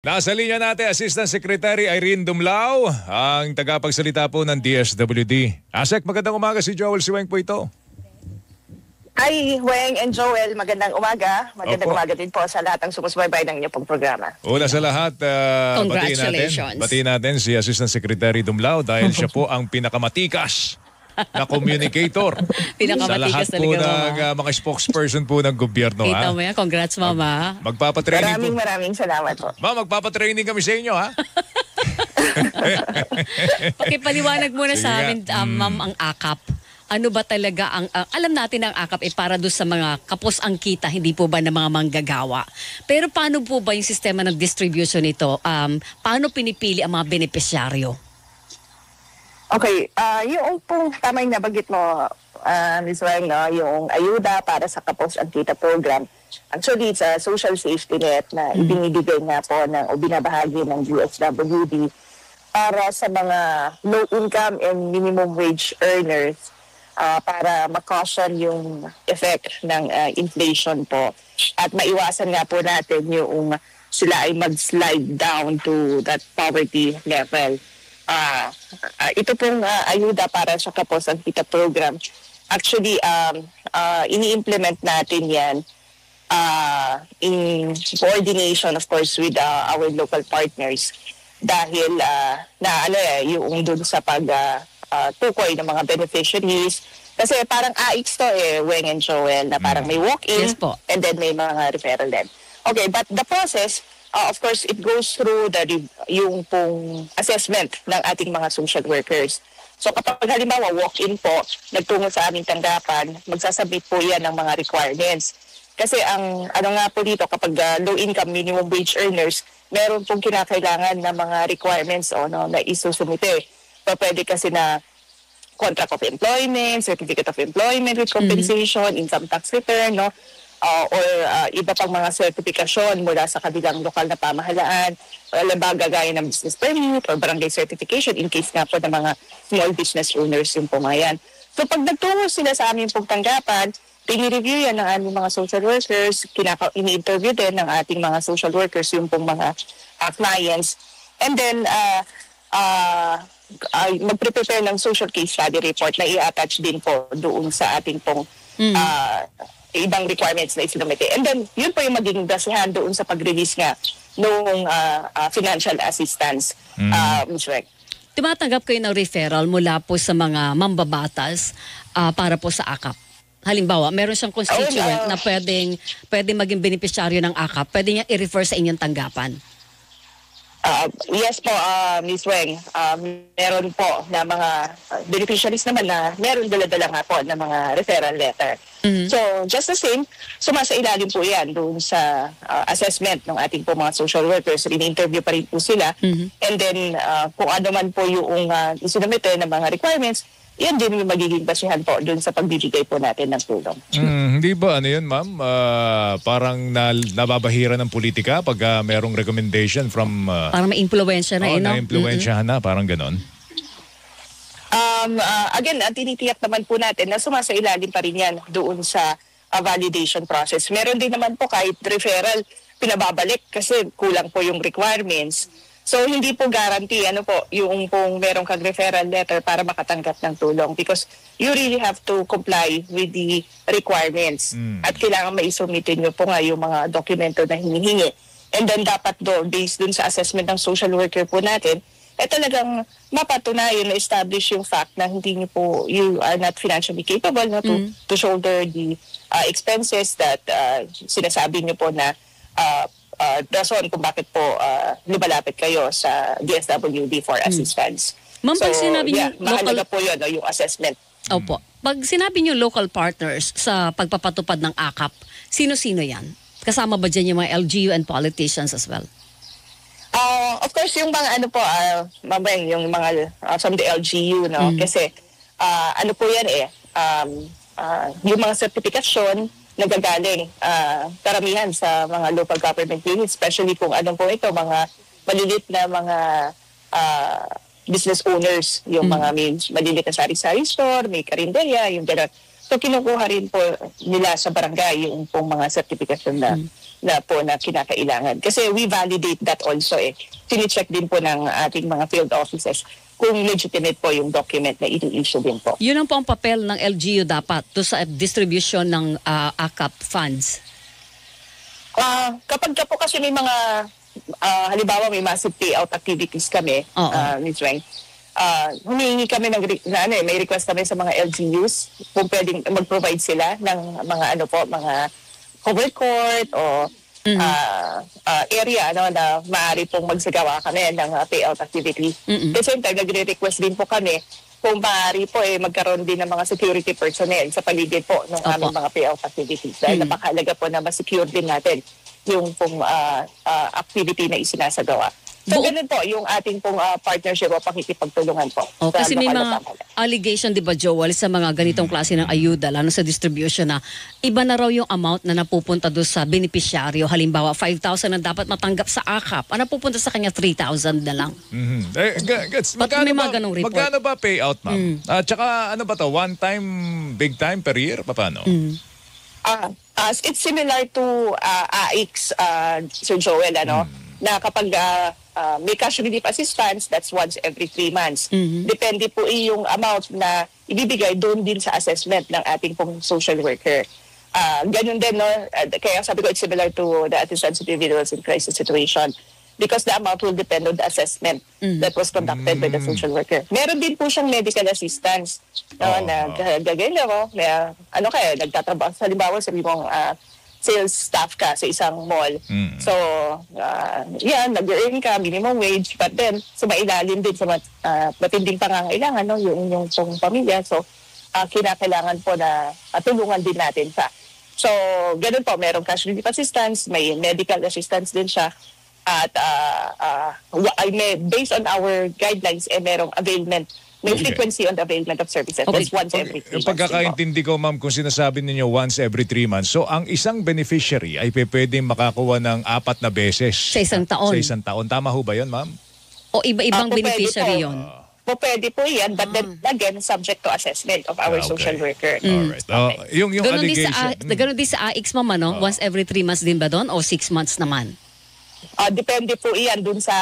Nasa linya natin, Assistant Secretary Irene Dumlao, ang tagapagsalita po ng DSWD. Asek, magandang umaga, si Joel Siweng po ito. Hi, Weng and Joel. Magandang umaga. Magandang Opo. umaga din po sa lahat ng sumusubaybay ng inyong pong programa. Una sa lahat, Congratulations. batiin natin si Assistant Secretary Dumlao dahil siya po ang pinakamatikas na communicator Pinakamatikas sa lahat po talaga, ng Mama. mga spokesperson po ng gobyerno. Kita Ha? mo yan. Congrats, Mama. Magpapatraining po. Maraming salamat po. Ma'am, magpapatraining kami sa inyo, ha? Pakipaliwanag muna Sige sa nga. amin, Ma'am, ang AKAP. Ano ba talaga ang alam natin ang AKAP ay para doon sa mga kapos ang kita, hindi po ba ng mga manggagawa. Pero paano po ba yung sistema ng distribution nito? Paano pinipili ang mga benepisyaryo? Okay, yung pong tama yung nabanggit mo, Ms. Weng, no, yung ayuda para sa Kapos ang Kita program. Actually, it's a social safety net na ibinibigay nga po o binabahagi ng DSWD para sa mga low income and minimum wage earners para ma-caution yung effect ng inflation po at maiwasan nga po natin yung sila ay mag-slide down to that poverty level. Ito pong ayuda para sa Kapos ang Kita program. Actually, ini-implement natin yan in coordination, of course, with our local partners dahil yung dun sa tukoy ng mga beneficiaries. Kasi parang AIX to Weng and Joel, na parang may walk-in Yes po. and then may mga referral din. Okay, but the process, of course, it goes through yung pong assessment ng ating mga social workers. So kapag halimbawa walk-in po, nagtungo sa aming tanggapan, magsasubmit po yan ng mga requirements. Kasi ang nga po dito, kapag low income minimum wage earners, meron pong kinakailangan na mga requirements na isusumite. So pwede kasi na contract of employment, certificate of employment with compensation, income tax return, or iba pang mga sertifikasyon mula sa kabilang lokal na pamahalaan, gaya ng business permit or barangay certification in case nga po ng mga small business owners yung po nga yan. So pag nagtungo sila sa aming pagtanggapan, pinireview yan ng aming mga social workers, ini-interview din ng ating mga social workers yung pong mga clients, and then mag-prepare ng social case study report na i-attach din po doon sa ating pong ibang requirements na isinumite. And then, yun po yung magiging basihan doon sa pag-release nga noong financial assistance, Ms. Rec. Tumatanggap kayo ng referral mula po sa mga mambabatas para po sa AKAP. Halimbawa, meron siyang constituent na pwedeng maging benepisyaryo ng AKAP. Pwede niya i-refer sa inyong tanggapan. Yes po, Ms. Weng. Meron po na mga beneficiaries naman na meron dala-dala nga po na mga referral letter. So, just the same, sumasailalim po yan doon sa assessment ng ating po mga social workers. Rin-interview pa rin po sila. And then, kung ano man po yung isinumite ng mga requirements, yan din yung magiging basihan po doon sa pagbibigay po natin ng tulong. Hindi ba ano yun, ma'am? Parang nababahira ng politika pag merong recommendation from... Para ma-influensya na na-influensyahan na, parang ganon. Again, tinitiyak naman po natin na sumasailalim pa rin yan doon sa validation process. Meron din naman po kahit referral, pinababalik kasi kulang po yung requirements. So, hindi po guarantee yung pong merong kag-referral letter para makatanggap ng tulong because you really have to comply with the requirements. At kailangan maisumitin nyo po nga yung mga dokumento na hinihingi. And then dapat based dun sa assessment ng social worker po natin, talagang mapatunayan na establish yung fact na hindi nyo po, you are not financially capable to shoulder the expenses that sinasabi nyo po na rason kung bakit po lumalapit kayo sa DSWD for assistance. Ma'am, pag sinabi niyo mahalaga po yun, yung assessment. Opo. Pag sinabi niyo local partners sa pagpapatupad ng AKAP, sino-sino yan? Kasama ba dyan yung mga LGU and politicians as well? Of course, yung mga mabeng, yung mga from the LGU, kasi po yan yung mga sertifikasyon nagagaling karamihan sa mga local government units, especially kung po ito, mga malilit na mga business owners, yung mga malilit na sari-sari store, may karinderya, yung gano'n. So kinukuha rin po nila sa barangay yung pong mga sertifikasyon na na kinakailangan. Kasi we validate that also eh. Sine-check din po ng ating mga field offices kung legitimate po yung document na i-issue din po. Yun ang po ang papel ng LGU dapat to sa distribution ng AKAP funds. Kapag ka po kasi may mga, halimbawa may massive payout activities kami, Ms. Weng, humingi kami may request kami sa mga LGUs kung pwedeng mag-provide sila ng mga mga covered court o area na maaari pong magsagawa kami ng payout activity. Kasi nagre-request din po kami kung maaari po magkaroon din ng mga security personnel sa paligid po ng aming mga payout activities. Dahil napakahalaga po na ma-secure din natin yung pong activity na isinasagawa. So, ganun po yung ating pong partnership o pakikipagtulungan po. Kasi may mga allegation, di ba, Joel, sa mga ganitong klase ng ayuda, lalo sa distribution na iba na raw yung amount na napupunta doon sa beneficiaryo. Halimbawa, 5,000 na dapat matanggap sa AKAP. Napupunta sa kanya 3,000 na lang. Magkano ba payout, ma'am? At saka ano ba to? One time, big time per year? Paano? It's similar to AIX, Sir Joel, na kapag may cash relief assistance, that's once every 3 months. Depende po yung amount na ibibigay doon din sa assessment ng ating pong social worker. Ganun din, no? Kaya sabi ko, it's similar to the assistance to individuals in crisis situation because the amount will depend on the assessment that was conducted by the social worker. Meron din po siyang medical assistance na gagawin mo. Nagtatrabaho, halimbawa sa mong sales staff ka sa isang mall. So, nag-earn ka, minimum wage, but then, sumailalim din sa matinding pangangailangan, yung inyong pamilya. So, kinakailangan po na tulungan din natin siya. So, ganun po, merong cash relief assistance, may medical assistance din siya. At based on our guidelines, merong availment. May frequency on the availment of services. That's once every 3 months. Yung pagkakaintindi ko, ma'am, kung sinasabi ninyo once every 3 months, so ang isang beneficiary ay pwedeng makakuha ng 4 na beses. Sa isang taon. Sa isang taon. Tama ho ba yun, ma'am? O iba-ibang beneficiary yun? Pwede po yan, but then again, subject to assessment of our social worker. Alright. Yung allegation. Ganun din sa AIX, ma'am, once every 3 months din ba doon o 6 months naman? Depende po iyan dun sa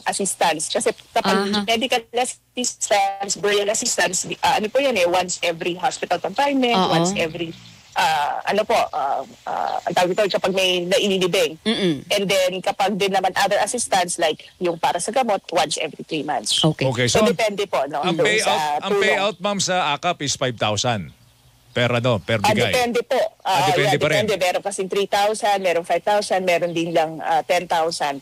assistance. Kasi kapag medical assistance, burial assistance, po yan once every hospital confinement, once every, ang tawag ito kapag may naililibing. And then kapag din naman other assistance like yung para sa gamot, once every 3 months. Okay. So depende po. Ang payout, ma'am, sa AKAP is 5,000. Per bigay? Depende po. Depende pa rin? Meron kasing 3,000, meron 5,000, meron din lang 10,000.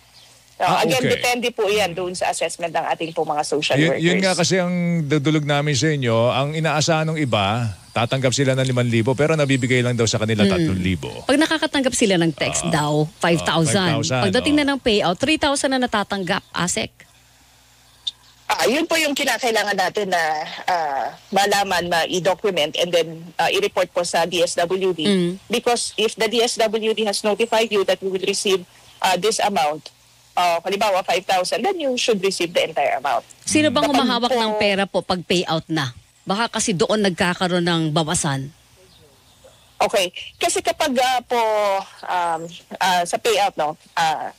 Again, depende po yan doon sa assessment ng ating po mga social workers. Yun nga kasi ang dudulog namin sa inyo, ang inaasahan ng iba, tatanggap sila ng 5,000 pero nabibigay lang daw sa kanila 3,000. Pag nakakatanggap sila ng text daw, 5,000. Pagdating na ng payout, 3,000 na natatanggap, ASEC. Yun po yung kinakailangan natin na malaman, ma-i-document and then i-report po sa DSWD. Because if the DSWD has notified you that you will receive this amount, halimbawa 5,000, then you should receive the entire amount. Sino bang humahawak ng pera po pag payout na? Baka kasi doon nagkakaroon ng bawasan. Okay. Kasi kapag sa payout,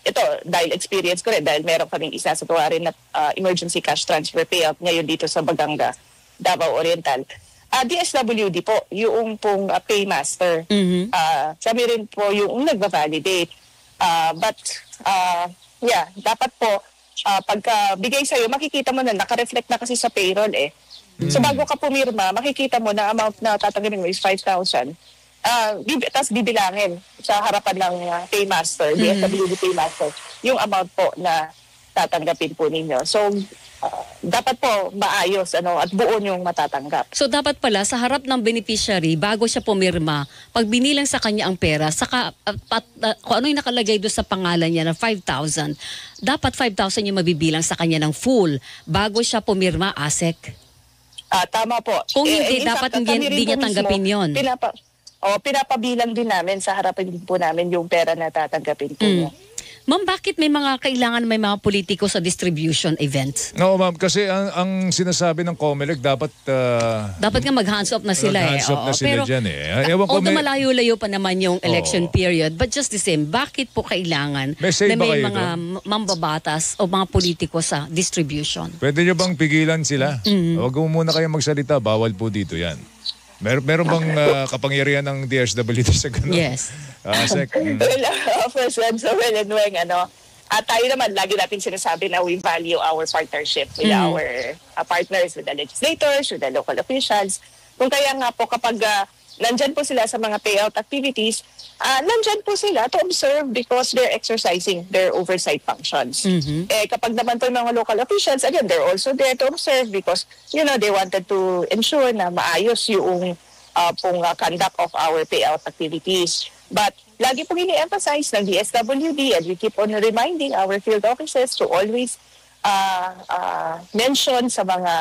ito, dahil experience ko rin, dahil meron kaming isasagawa rin na emergency cash transfer payout ngayon dito sa Baganga, Davao Oriental. DSWD po, yung pong paymaster. Sabi rin po yung nagbavalidate. Dapat po, pagka bigay sa'yo, makikita mo na nakareflect na kasi sa payroll eh. So bago ka pumirma, makikita mo na amount na tatanggapin mo is 5,000. Tapos bibilangin sa harapan ng paymaster, DSWD paymaster, yung amount po na tatanggapin po ninyo. So, dapat po maayos at buo yung matatanggap. So, dapat pala sa harap ng beneficiary, bago siya pumirma, pag binilang sa kanya ang pera, saka kung ano yung nakalagay doon sa pangalan niya na 5,000, dapat 5,000 yung mabibilang sa kanya ng full bago siya pumirma, ASEC. Tama po. Kung hindi, dapat hindi niya tanggapin yun. Pinapabilang din namin sa harapan din po namin yung pera na tatanggapin po niya. Ma'am, bakit may mga kailangan may mga politiko sa distribution events? No, ma'am, kasi ang sinasabi ng COMELEC dapat Dapat nga mag-hands off na sila hands off na Oo. sila Pero, dyan eh. Ewan ko, although may, malayo-layo pa naman yung election Oo. period, but just the same, bakit po kailangan May say na ba may kayo mga mambabatas o mga politiko sa distribution? pwede nyo bang pigilan sila? Mm-hmm. Huwag mo muna kayo magsalita, bawal po dito yan. Meron bang kapangyarihan ng DSWD sa ganun? Yes. Sec. Well, first one, so well and well, tayo naman, lagi natin sinasabi na we value our partnership with our partners, with the legislators, with the local officials. Kung kaya nga po kapag nandyan po sila sa mga payout activities, nandyan po sila to observe because they're exercising their oversight functions. Kapag naman po yung mga local officials, again, they're also there to observe because, they wanted to ensure na maayos yung conduct of our payout activities. But lagi po ini-emphasize ng DSWD and we keep on reminding our field officers to always mention sa mga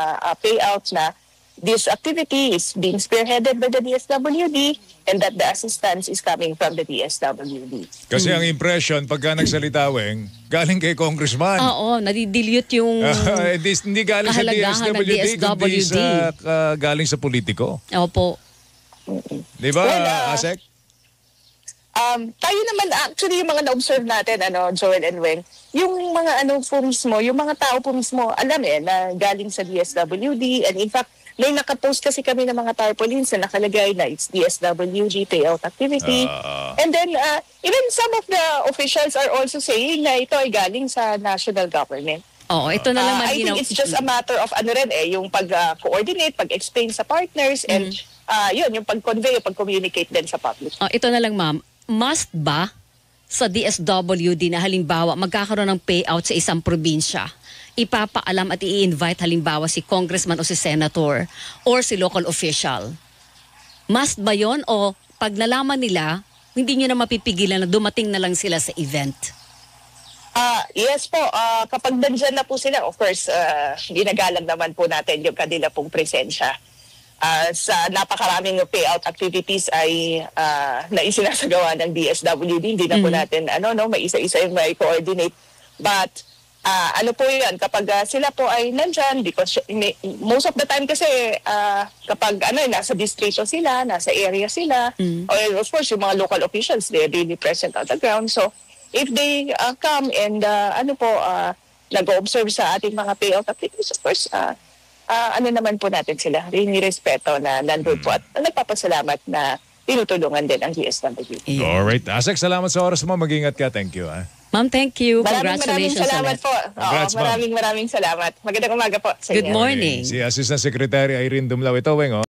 payouts na this activity is being spearheaded by the DSWD and that the assistance is coming from the DSWD. Kasi ang impression, pagka nagsalita, Weng, galing kay congressman. Oo, nadidilute yung... Hindi galing sa Kahalagaan ng DSWD, kundi DSWD. galing sa politiko. Opo. Di ba, Well, Asek? Tayo naman, actually, yung mga na-observe natin, Joel and Weng, yung mga po mismo, yung mga tao po mismo, alam na galing sa DSWD. And in fact, may nakapost kasi kami ng mga tarpaulins na nakalagay na it's DSWD payout activity. And then, even some of the officials are also saying na ito ay galing sa national government. Oo, ito na lang I think it's just a matter of yung pag-coordinate, pag-explain sa partners, and yung pag-convey, pag-communicate din sa public. Ito na lang, ma'am. Must ba sa DSWD na halimbawa magkakaroon ng payout sa isang probinsya, ipapaalam at i-invite halimbawa si congressman o si senator or si local official? Must ba yon o pag nalaman nila, hindi nyo na mapipigilan na dumating na lang sila sa event? Yes po, kapag nandyan na po sila, of course, ginagalang naman po natin yung kanila pong presensya. Sa napakaraming payout activities ay naisinasagawa ng DSWD. Hindi na po natin, may isa-isa yung may coordinate. But, po yan, kapag sila po ay nandyan, because most of the time kasi, kapag nasa distrito sila, nasa area sila, or of course, yung mga local officials, they're really present on the ground. So, if they come and, nag-observe sa ating mga payout activities, of course, naman po natin sila, respeto na nandun po at nagpapasalamat na tinutulungan din ang DSWD. Alright. Asek, salamat sa oras mo. Mag-ingat ka. Thank you. Ma'am, thank you. Maraming Congratulations salamat sa po. Congrats, ma'am. Maraming salamat. Magandang umaga po sa Good inyo. morning. Si Assistant Secretary Irene Dumlao. Ito, Weng,